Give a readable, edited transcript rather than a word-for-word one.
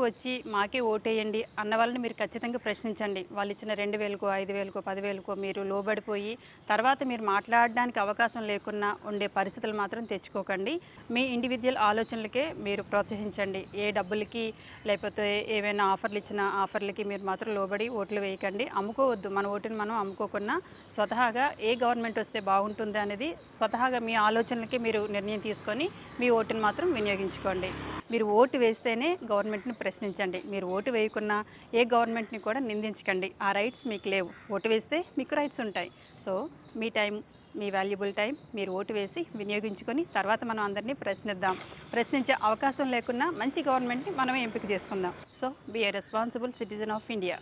వచ్చి మాకే ఓటేయండి అన్న వాళ్ళని మీరు ఖచ్చితంగా ప్రశ్నించండి. వాళ్ళు ఇచ్చిన 2000కో, 5000కో, 10,000కో మీరు లోబడిపోయి తర్వాత మీరు మాట్లాడడానికి అవకాశం లేకున్నా ఉండే పరిస్థితులు మాత్రం తెచ్చుకోకండి. మీ ఇండివిడ్యువల్ ఆలోచనలకే మీరు ప్రోత్సహించండి. ఏ డబ్బులకి లేకపోతే ఏవైనా ఆఫర్లు ఇచ్చిన ఆఫర్లకి మీరు మాత్రం లోబడి ఓట్లు వేయకండి. అమ్ముకోవద్దు. మన ఓటుని మనం అమ్ముకోకుండా స్వతహాగా ఏ గవర్నమెంట్ వస్తే బాగుంటుంది అనేది స్వతహాగా మీ ఆలోచనలకి మీరు నిర్ణయం తీసుకొని మీ ఓటుని మాత్రం వినియోగించుకోండి. మీరు ఓటు వేస్తేనే గవర్నమెంట్ని ప్రశ్నించండి. మీరు ఓటు వేయకున్నా ఏ గవర్నమెంట్ని కూడా నిందించకండి. ఆ రైట్స్ మీకు లేవు. ఓటు వేస్తే మీకు రైట్స్ ఉంటాయి. సో మీ టైం, మీ వాల్యుబుల్ టైం మీరు ఓటు వేసి వినియోగించుకొని తర్వాత మనం అందరినీ ప్రశ్నిద్దాం. ప్రశ్నించే అవకాశం లేకున్నా మంచి గవర్నమెంట్ని మనమే ఎంపిక చేసుకుందాం. So be a responsible citizen of India.